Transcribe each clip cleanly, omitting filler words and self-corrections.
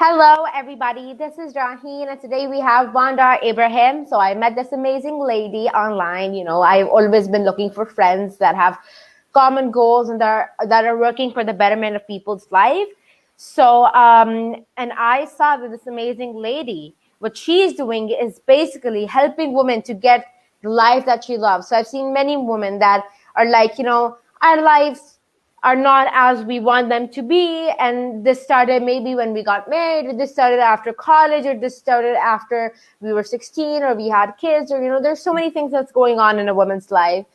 Hello, everybody. This is Raheen, and today we have Vanda Abraham. So I met this amazing lady online. I've always been looking for friends that have common goals and that are working for the betterment of people's life. And I saw that this amazing lady, what she's doing is basically helping women to get the life that she loves. So I've seen many women that are like, our lives are not as we want them to be, and this started maybe when we got married, or this started after college, or this started after we were 16, or we had kids, or there's so many things that's going on in a woman's life.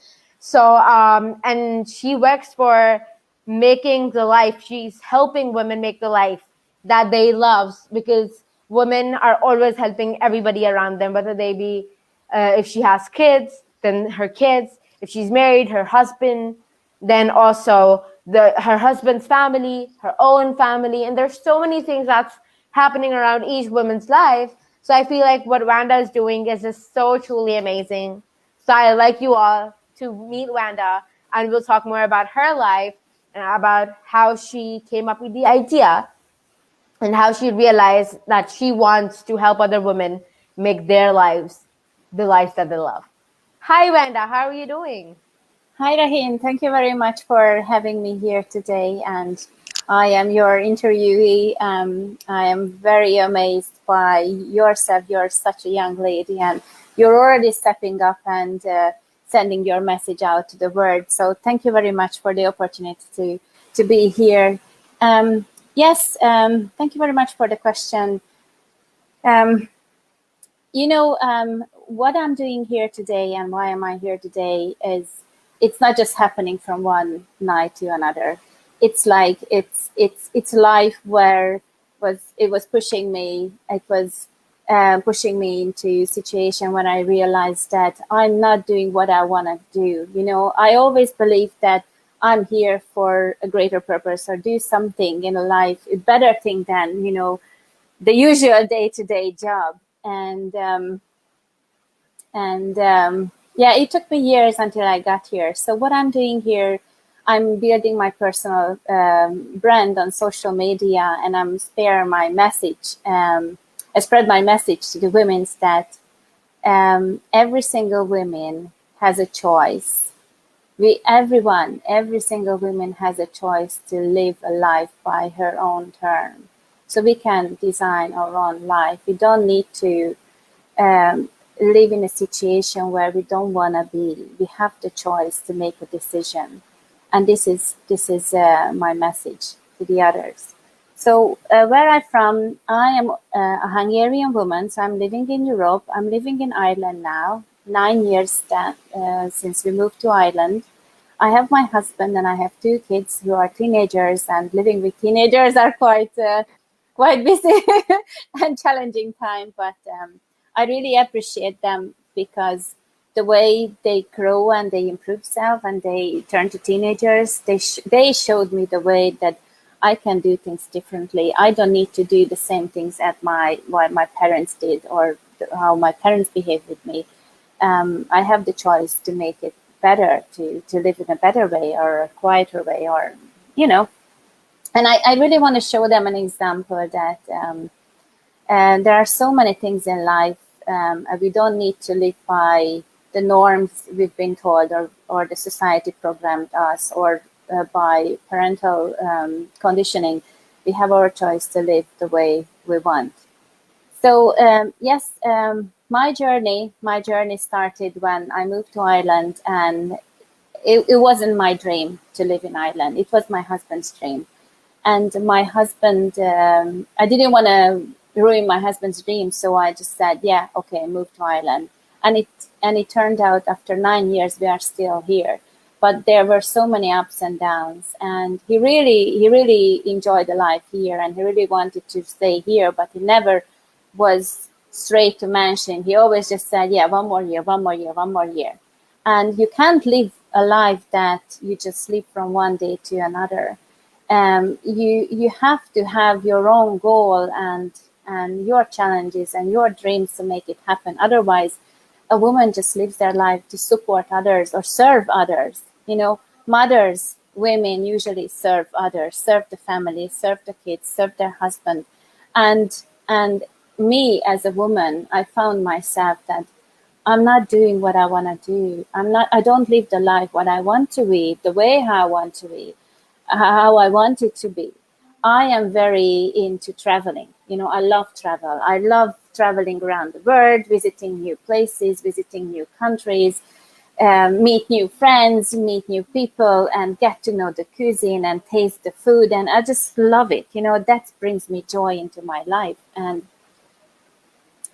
And she works for making the life, she's helping women make the life that they love, because women are always helping everybody around them, whether they be if she has kids, then her kids, if she's married, her husband, then also her husband's family, her own family. And there's so many things that's happening around each woman's life. So I feel like what Vanda is doing is just so truly amazing. So I'd like you all to meet Vanda, and we'll talk more about her life and about how she came up with the idea and how she realized that she wants to help other women make their lives the lives that they love. Hi, Vanda. How are you doing? Hi, Raheen. Thank you very much for having me here today. And I am your interviewee. I am very amazed by yourself. You're such a young lady, and you're already stepping up and sending your message out to the world. So thank you very much for the opportunity to be here. Yes, thank you very much for the question. What I'm doing here today and why am I here today is it's not just happening from one night to another. It's like it's life where it was pushing me. It was pushing me into a situation when I realized that I'm not doing what I want to do. I always believe that I'm here for a greater purpose or do something in life, a better thing than the usual day-to-day job. Yeah, it took me years until I got here. So what I'm doing here, I'm building my personal brand on social media, and I'm spread my message. I spread my message to the women that every single woman has a choice. Every single woman has a choice to live a life by her own term. So we can design our own life. We don't need to live in a situation where we don't want to be. We have the choice to make a decision, and this is my message to the others. So where I'm from, I am a Hungarian woman, so I'm living in Europe. I'm living in Ireland now, 9 years since we moved to Ireland. I have my husband and I have 2 kids who are teenagers, and living with teenagers are quite busy and challenging time, but I really appreciate them because the way they grow and they improve self and they turn to teenagers, they showed me the way that I can do things differently. I don't need to do the same things at what my parents did or how my parents behaved with me. I have the choice to make it better, to live in a better way or a quieter way, or and I really want to show them an example that and there are so many things in life. We don't need to live by the norms we've been told, or the society programmed us, or by parental conditioning. We have our choice to live the way we want. So yes, my journey started when I moved to Ireland, and it wasn't my dream to live in Ireland. It was my husband's dream. And my husband, I didn't want to ruin my husband's dream, so I just said, yeah, okay, move to Ireland. And it turned out after 9 years we are still here, but there were so many ups and downs, and he really enjoyed the life here, and he really wanted to stay here, but he never was straight to mention. He always just said, yeah, one more year. And you can't live a life that you just live from one day to another. You have to have your own goal and your challenges and your dreams to make it happen. Otherwise, a woman just lives their life to support others or serve others. Mothers, women usually serve others, serve the family, serve the kids, serve their husband. And me as a woman, I found myself that I'm not doing what I want to do. I don't live the life what I want to be, the way how I want to be, how I want it to be. I am very into traveling. I love travel. I love traveling around the world, visiting new places, visiting new countries, meet new friends, meet new people, and get to know the cuisine and taste the food. And I just love it. That brings me joy into my life.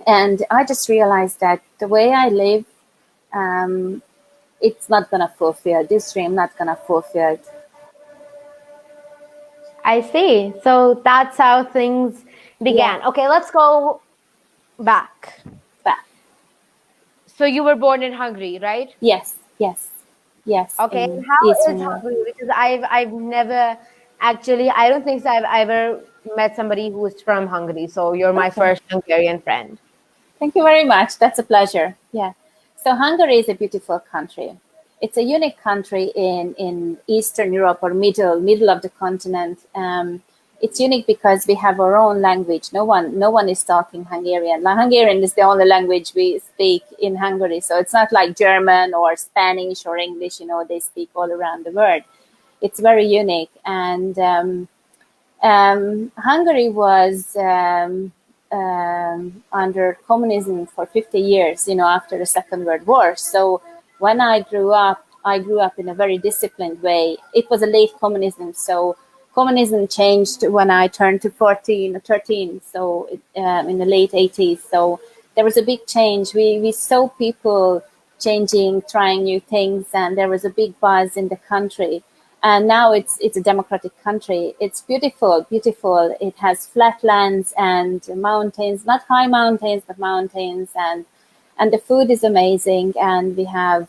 And I just realized that the way I live, um, it's not gonna fulfill this dream. Not gonna fulfill it. I see. So that's how things Yeah, began. Okay, let's go back. but So you were born in Hungary, right? yes, yes, yes, Okay, and in how Eastern is Europe. Hungary? Because I've never actually, I don't think so I've ever met somebody who is from Hungary. So you're my Okay. first Hungarian friend. Thank you very much. That's a pleasure. Yeah. So Hungary is a beautiful country. It's a unique country in Eastern Europe or middle of the continent. It's unique because we have our own language. No one is talking Hungarian. Hungarian is the only language we speak in Hungary. So it's not like German or Spanish or English. They speak all around the world. It's very unique. And Hungary was under communism for 50 years, after the Second World War. So when I grew up in a very disciplined way. It was a late communism, so communism changed when I turned to 14 or 13, so in the late 80s. So there was a big change. We saw people changing, trying new things, and there was a big buzz in the country. And now it's a democratic country. It's beautiful, beautiful. It has flatlands and mountains, not high mountains, but mountains, and the food is amazing. And we have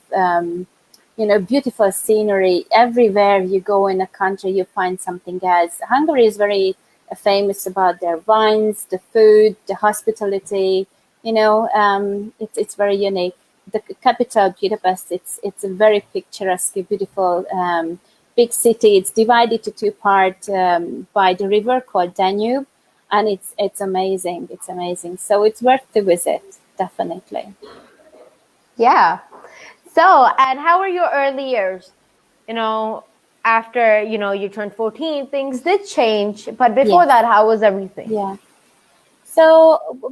beautiful scenery everywhere you go in a country. You find something else. Hungary is very famous about their wines, the food, the hospitality. It's very unique. The capital, Budapest, it's a very picturesque, beautiful. Big city. It's divided to two parts by the river called Danube, and it's amazing. It's amazing. So it's worth to visit, definitely. Yeah. So, and how were your early years? You know, after, you turned 14, things did change. But before Yes. that, how was everything? Yeah. So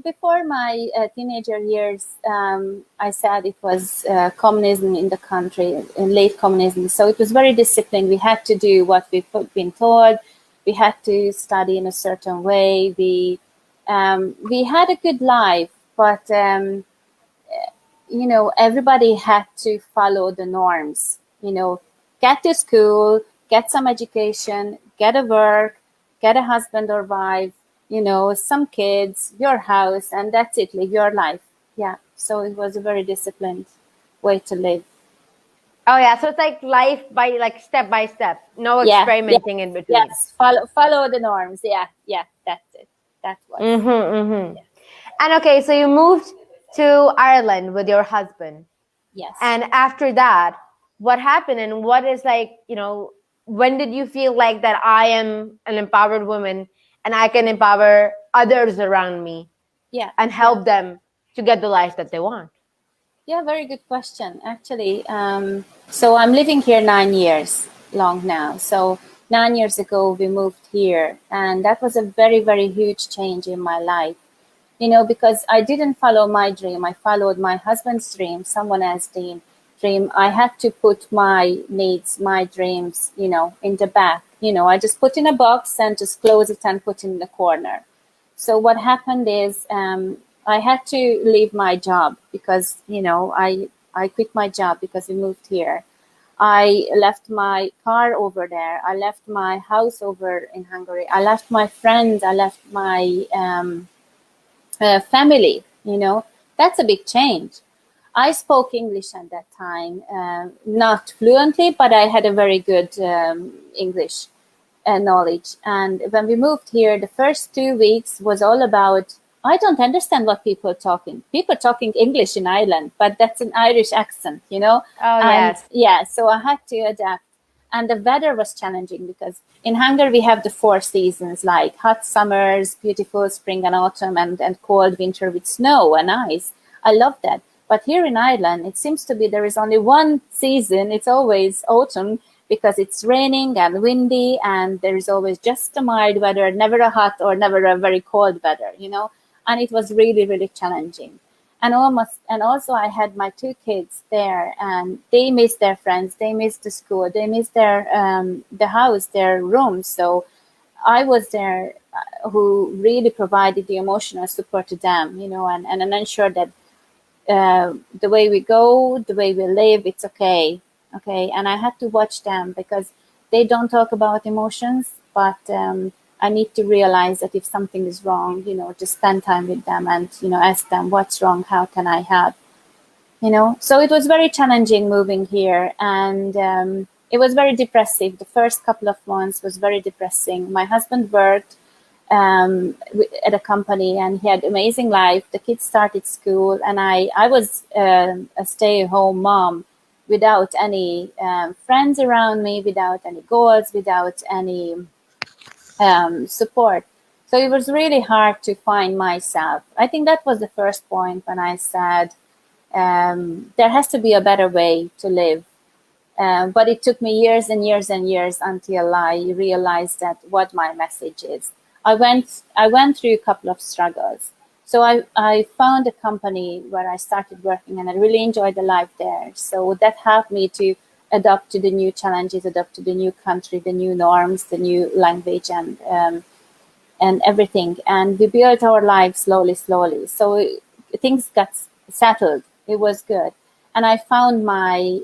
before my teenager years, I said it was communism in the country, in late communism. So it was very disciplined. We had to do what we've been told. We had to study in a certain way. We had a good life, but everybody had to follow the norms. Get to school, get some education, get a work, get a husband or wife, some kids, your house, and that's it. Live your life. Yeah. So it was a very disciplined way to live. Oh, yeah. So it's like life step by step, no Yeah. Yeah. experimenting in between. Yes. Follow the norms. Yeah. Yeah. That's it. That was. Mm-hmm, mm-hmm. Yeah. And okay, so you moved to Ireland with your husband. Yes. And after that, what happened and what is when did you feel like that I am an empowered woman and I can empower others around me Yeah. and Yeah. help them to get the life that they want? Yeah, very good question. Actually, so I'm living here 9 years long now. So 9 years ago, we moved here, and that was a very, very huge change in my life. Because I didn't follow my dream. I followed my husband's dream, someone else's dream. I had to put my needs, my dreams, in the back. I just put in a box and just close it and put in the corner. So what happened is I had to leave my job because I quit my job because we moved here. I left my car over there. I left my house over in Hungary. I left my friends. I left my family. That's a big change. I spoke English at that time, not fluently, but I had a very good English knowledge. And when we moved here, the first 2 weeks was all about, I don't understand what people are talking. People talking English in Ireland, but that's an Irish accent. Oh, And yes. yeah, so I had to adapt. And the weather was challenging because in Hungary we have the 4 seasons, like hot summers, beautiful spring and autumn, and cold winter with snow and ice. I love that. But here in Ireland, it seems to be there is only one season. It's always autumn because it's raining and windy, and there is always just a mild weather, never a hot or never a very cold weather, and it was really, really challenging. And also I had my 2 kids there, and they missed their friends, they missed the school, they missed their the house, their room. So I was there, who really provided the emotional support to them, and ensured that the way we go, the way we live, it's okay. Okay. And I had to watch them because they don't talk about emotions, but I need to realize that if something is wrong, just spend time with them and, ask them what's wrong, how can I help, So it was very challenging moving here, and it was very depressive. The first couple of months was very depressing. My husband worked at a company, and he had amazing life. The kids started school, and I was a stay-at-home mom without any friends around me, without any goals, without any support. So it was really hard to find myself. I think that was the first point when I said there has to be a better way to live. But it took me years and years and years until I realized that what my message is. I went through a couple of struggles. So I found a company where I started working, and I really enjoyed the life there. So that helped me to adapt to the new challenges, adapt to the new country, the new norms, the new language, and everything. And we built our lives slowly. So things got settled. It was good. And I found my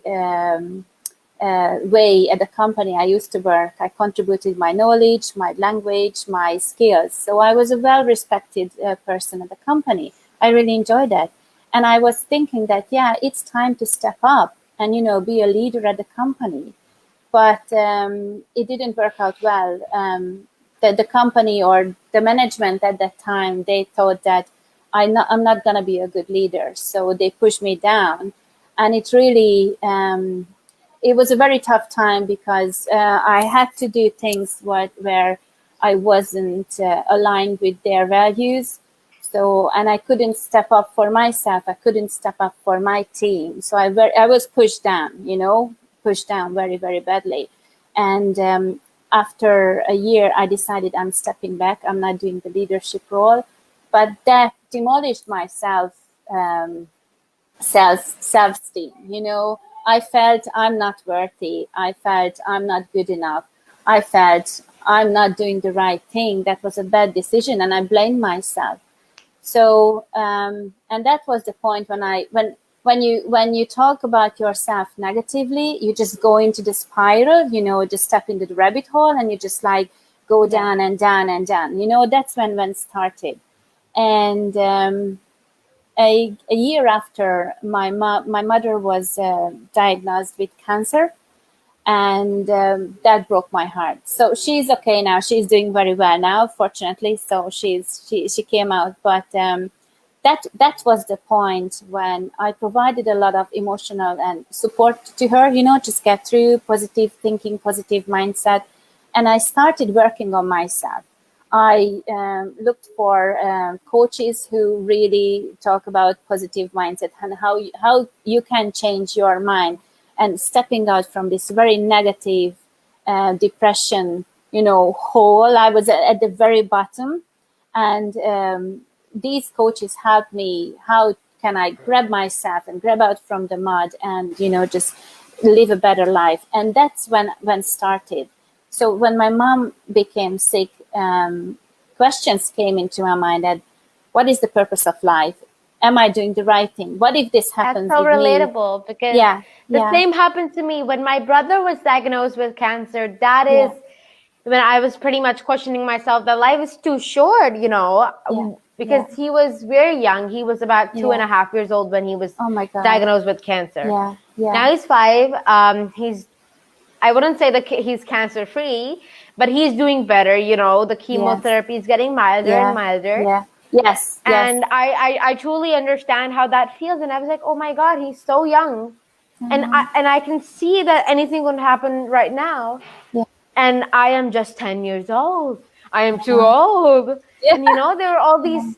way at the company I used to work. I contributed my knowledge, my language, my skills. So I was a well-respected person at the company. I really enjoyed that. And I was thinking that, it's time to step up and, be a leader at the company. But it didn't work out well. The company or the management at that time, they thought that I'm not going to be a good leader. So they pushed me down. And it really... it was a very tough time because I had to do things where I wasn't aligned with their values. So, and I couldn't step up for myself. I couldn't step up for my team. So I was pushed down, pushed down very, very badly. And after a year, I decided I'm stepping back. I'm not doing the leadership role. But that demolished my self-esteem, I felt I'm not worthy. I felt I'm not good enough. I felt I'm not doing the right thing. That was a bad decision, and I blamed myself. So, and that was the point when you talk about yourself negatively, you just go into the spiral, just step into the rabbit hole, and you just like go down and down and down. That's when it started. And a year after, my mother was diagnosed with cancer, and that broke my heart. So she's okay now. She's doing very well now, fortunately. So she came out, but that was the point when I provided a lot of emotional and support to her. Just get through, positive thinking, positive mindset, and I started working on myself. I looked for coaches who really talk about positive mindset and how you can change your mind and stepping out from this very negative depression, hole. I was at the very bottom, and these coaches helped me. How can I grab myself and grab out from the mud and just live a better life? And that's when started. So when my mom became sick, questions came into my mind that what is the purpose of life? Am I doing the right thing? What if this happens That's so with relatable, because the same happened to me when my brother was diagnosed with cancer. That is when I was pretty much questioning myself that life is too short, because he was very young. He was about 2.5 years old when he was diagnosed with cancer. Now he's 5. I wouldn't say that he's cancer free, but he's doing better. The chemotherapy is getting milder and milder. And I truly understand how that feels. And I was like, oh my God, he's so young. and I can see that anything can happen right now, Yeah. and I am just 10 years old. I am too Yeah. old. Yeah. And there were all these,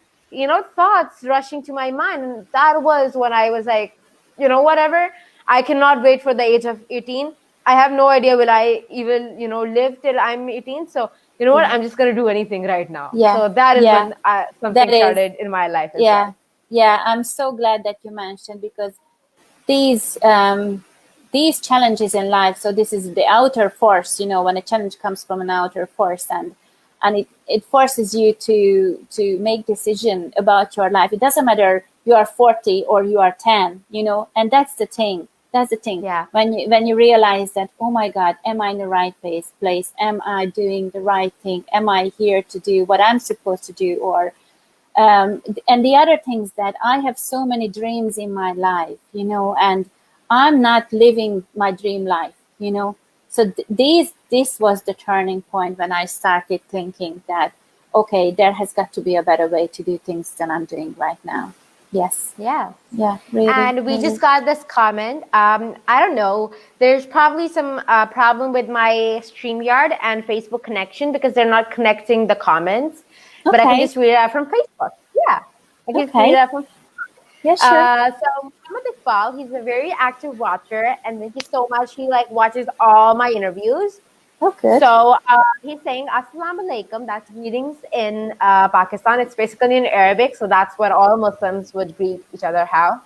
thoughts rushing to my mind. And that was when I was like, whatever, I cannot wait for the age of 18. I have no idea will I even, live till I'm 18. So, you know what? Yeah. I'm just going to do anything right now. Yeah. So that is Yeah. when That something is, started in my life as yeah. well. Yeah. I'm so glad that you mentioned, because these um, these challenges in life. So this is the outer force. When a challenge comes from an outer force, and it forces you to make decision about your life. It doesn't matter you are 40 or you are 10. And that's the thing. That's the thing. Yeah. When you realize that, oh my God, am I in the right place? Am I doing the right thing? Am I here to do what I'm supposed to do? Or and the other things, that I have so many dreams in my life, and I'm not living my dream life, So this was the turning point when I started thinking that, okay, there has got to be a better way to do things than I'm doing right now. Yes. Yeah. Yeah, really, And we really. just got this comment. I don't know. There's probably some problem with my StreamYard and Facebook connection because they're not connecting the comments. But I can Okay. just read it out from Facebook. Yeah, I can just read it Okay. out from. Yeah, sure. So Muhammad Iqbal, he's a very active watcher, and thank you so much. He watches all my interviews. Oh, good. So he's saying Assalamu alaikum. That's greetings in Pakistan. It's basically in Arabic, so that's what all Muslims would greet each other how.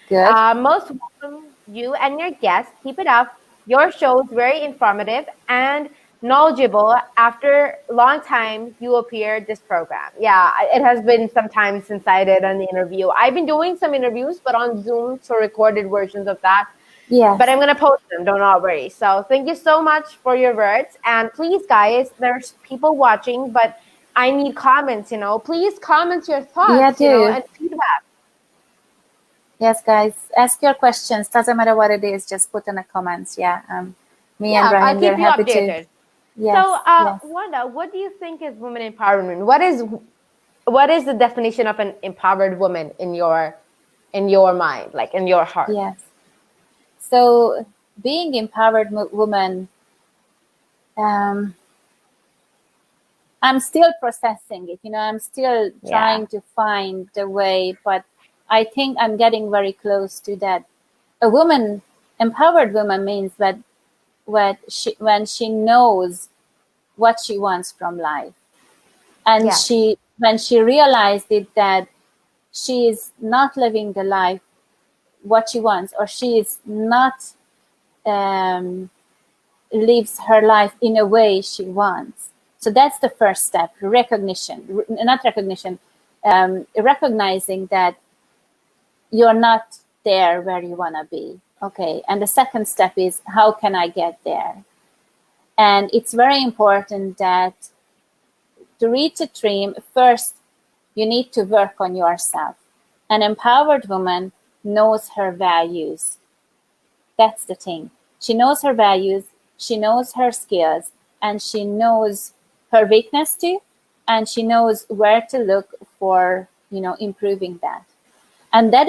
Good. Most welcome, you and your guests. Keep it up. Your show is very informative and knowledgeable. After a long time, you appeared this program. Yeah, it has been some time since I did an interview. I've been doing some interviews, but on Zoom, so recorded versions of that. Yes. But I'm going to post them, don't worry. So thank you so much for your words. And please, guys, there's people watching, but I need comments, Please comment your Yeah, thoughts, do. and feedback. Yes, guys, ask your questions. Doesn't matter what it is, just put in the comments. Yeah. Me and Yeah, I'll Raheen, we're keep you happy to. updated. Yes, So, yes. Wanda, what do you think is women empowerment? What is the definition of an empowered woman in your mind, like in your heart? Yes. So, being empowered woman, um, I'm still processing it. I'm still Yeah. trying to find the way, but I think I'm getting very close to that. A woman, empowered woman, means that when she knows what she wants from life, and Yeah. when she realized it, that she is not living the life what she wants, or she is not um, lives her life in a way she wants. So that's the first step: recognition, not recognition, recognizing that you're not there where you want to be. Okay, and the second step is, how can I get there? And it's very important that to reach a dream, first you need to work on yourself. An empowered woman knows her values. That's the thing. She knows her values, she knows her skills, and she knows her weakness too, and she knows where to look for, improving that. And that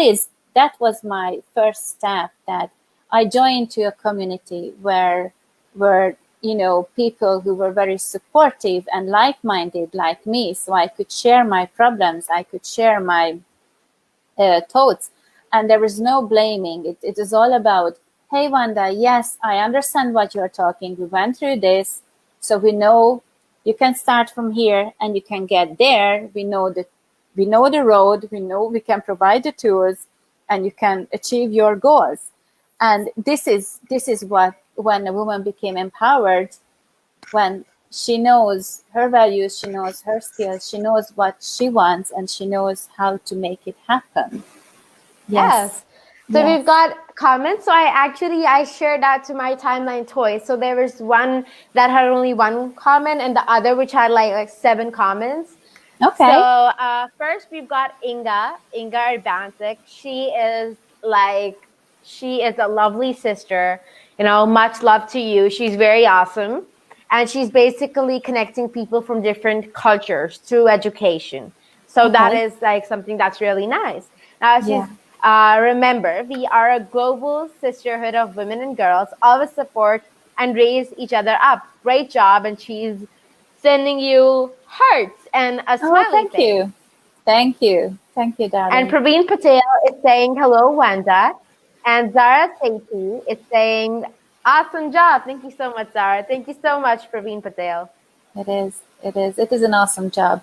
was my first step, that I joined to a community where people who were very supportive and like-minded like me, so I could share my problems, I could share my thoughts, and there was no blaming. It is all about, hey Vanda, yes, I understand what you're talking, we went through this, so we know you can start from here and you can get there. We know the road, we know we can provide the tools, and you can achieve your goals. And this is what, when a woman became empowered, when she knows her values, she knows her skills, she knows what she wants, and she knows how to make it happen. Yes. Yes. So Yes. we've got comments. So I shared that to my timeline toys. So there was one that had only one comment, and the other which had like 7 comments. So Okay. first we've got Inga Urbantic. She is a lovely sister. Much love to you. She's very awesome, and she's basically connecting people from different cultures through education. So that Okay. is like something that's really nice. She's Yeah. Remember, we are a global sisterhood of women and girls, always support and raise each other up. Great job. And she's sending you hearts and a Oh, smiley thank face. you. Thank you. Thank you, And darling. Praveen Patel is saying hello, Wanda. And Zara Sethi is saying awesome job. Thank you so much, Zara. Thank you so much, Praveen Patel. It is. It is. It is an awesome job.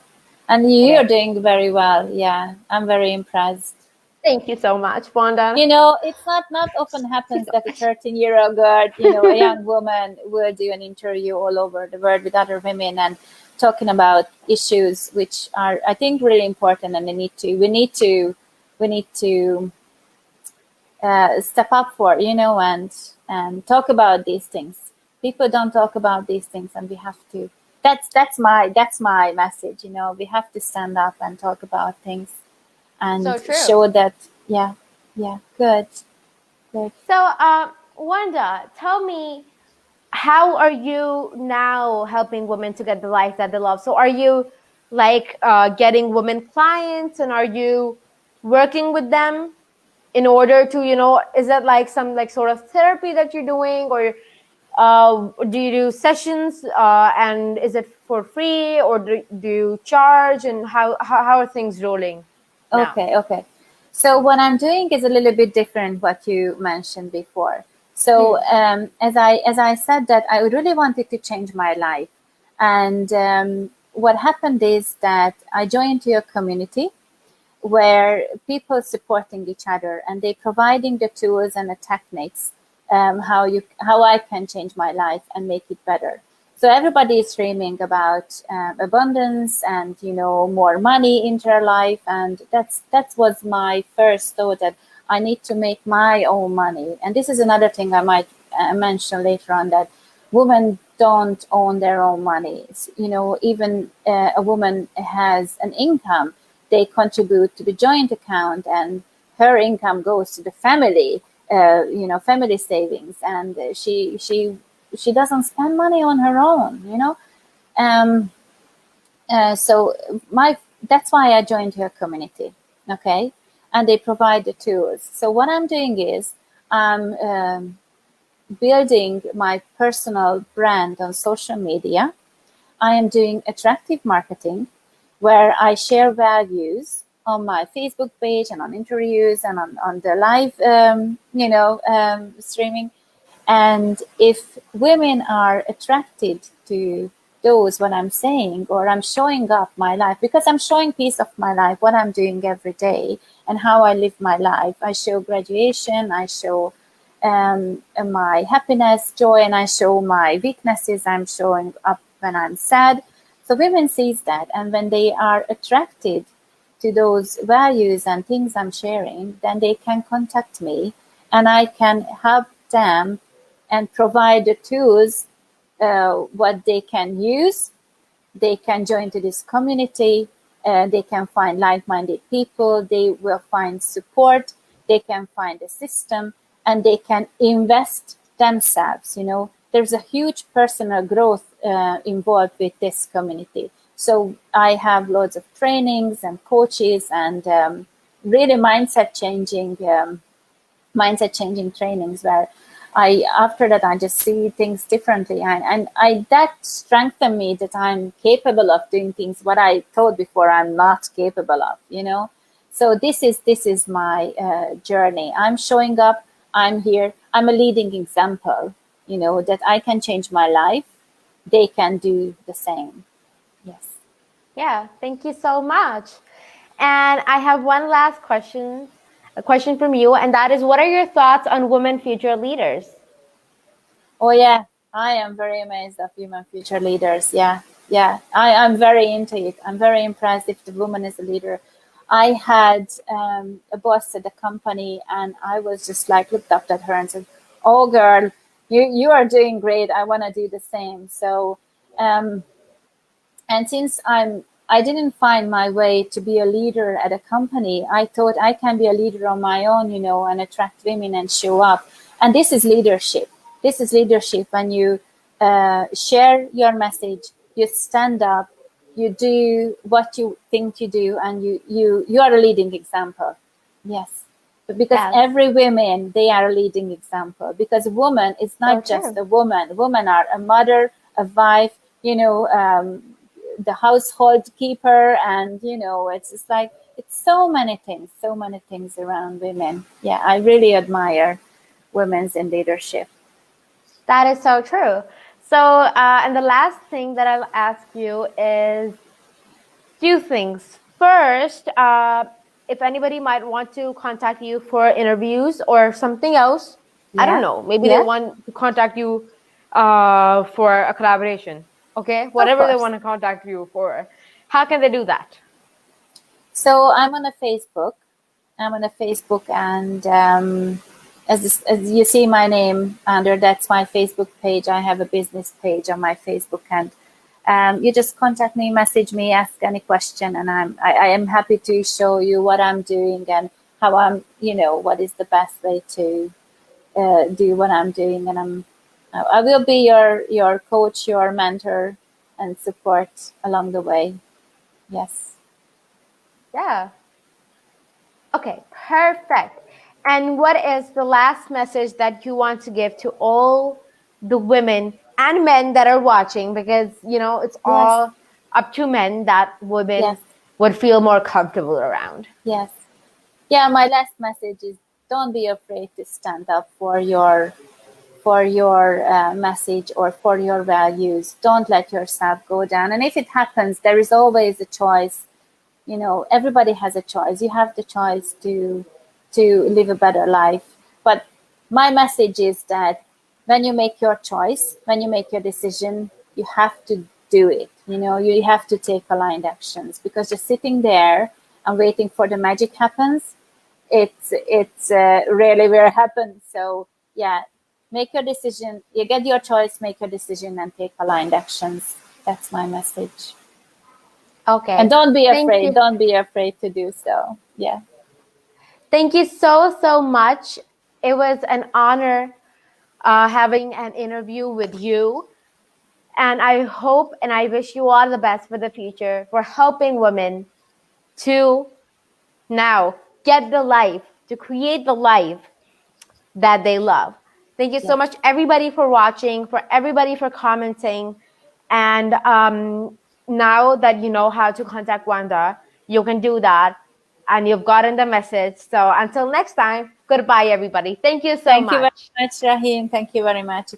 And It you're is. doing very well. Yeah, I'm very impressed. Thank you so much, Wanda. You know, it's not often happens that a 13-year-old girl, a young woman, will do an interview all over the world with other women and talking about issues which are, I think, really important, and we need to step up for, and talk about these things. People don't talk about these things, and we have to. That's my message. We have to stand up and talk about things and So true. show that. Yeah, yeah, good, good. So, Wanda, tell me, how are you now helping women to get the life that they love? So, are you like getting women clients, and are you working with them in order to, is that like some like sort of therapy that you're doing, or do you do sessions, and is it for free, or do you charge, and how are things rolling now? Okay, okay. So what I'm doing is a little bit different what you mentioned before. So Hmm. as I said that I really wanted to change my life, and what happened is that I joined your community where people supporting each other, and they providing the tools and the techniques, how I can change my life and make it better. So everybody is dreaming about abundance and more money in their life, and that was my first thought, that I need to make my own money. And this is another thing I might mention later on, that women don't own their own money. Even a woman has an income, they contribute to the joint account, and her income goes to the family, family savings, and she doesn't spend money on her own. Um, so my that's why I joined her community, okay, and they provide the tools. So what I'm doing is I'm building my personal brand on social media. I am doing attractive marketing, where I share values on my Facebook page and on interviews and on the live, streaming. And if women are attracted to those, what I'm saying, or I'm showing up my life, because I'm showing piece of my life, what I'm doing every day and how I live my life. I show graduation, I show my happiness, joy, and I show my weaknesses. I'm showing up when I'm sad. So women sees that, and when they are attracted to those values and things I'm sharing, then they can contact me, and I can help them and provide the tools, what they can use. They can join to this community. They can find like-minded people. They will find support. They can find a system, and they can invest themselves. There's a huge personal growth involved with this community. So I have loads of trainings and coaches, and really mindset changing trainings, where after that I just see things differently, and I that strengthened me, that I'm capable of doing things what I thought before I'm not capable of. So this is my journey. I'm showing up, I'm here, I'm a leading example, that I can change my life, they can do the same. Yes. Yeah, thank you so much. And I have one last question, a question from you, and that is, what are your thoughts on women future leaders? Oh yeah, I am very amazed of human future leaders. Yeah, yeah, I'm very into it. I'm very impressed if the woman is a leader. I had a boss at the company, and I was just like looked up at her and said, "Oh, girl, you are doing great. I want to do the same." So, and since I didn't find my way to be a leader at a company, I thought I can be a leader on my own, and attract women and show up. And this is leadership. This is leadership when you share your message, you stand up, you do what you think you do, and you are a leading example. Yes, because Yes. every woman, they are a leading example, because a woman is So not just true. a woman. Women are a mother, a wife, the household keeper, and it's just like, it's so many things around women. Yeah, I really admire women's in leadership. That is so true. So, and the last thing that I'll ask you is two things. First, if anybody might want to contact you for interviews or something else, I don't Yeah, know. Maybe they yeah, want to contact you for a collaboration. Okay, of whatever they course. want to contact you for, how can they do that? So I'm on a Facebook. I'm on a Facebook, and as you see my name under, that's my Facebook page. I have a business page on my Facebook, and you just contact me, message me, ask any question, and I am happy to show you what I'm doing and how I'm, what is the best way to do what I'm doing, and I will be your coach, your mentor, and support along the way. Yes. Yeah. Okay, perfect. And what is the last message that you want to give to all the women and men that are watching? Because, it's Yes. all up to men that Yes. women would feel more comfortable around. Yes. Yeah, my last message is, don't be afraid to stand up for your message or for your values. Don't let yourself go down. And if it happens, there is always a choice. Everybody has a choice. You have the choice to live a better life. But my message is that when you make your choice, when you make your decision, you have to do it. You have to take aligned actions, because just sitting there and waiting for the magic happens, it's really where it happens. So yeah, make your decision. You get your choice, make your decision, and take aligned actions. That's my message. And Okay. don't be Thank afraid. you. Don't be afraid to do so. Yeah. Thank you so, so much. It was an honor having an interview with you. And I hope and I wish you all the best for the future for helping women to now get the life, to create the life that they love. Thank you so Yes. much, everybody, for watching, for everybody for commenting. And now that you know how to contact Wanda, you can do that. And you've gotten the message. So until next time, goodbye, everybody. Thank you so Thank you very much. much, Raheen. Thank you very much.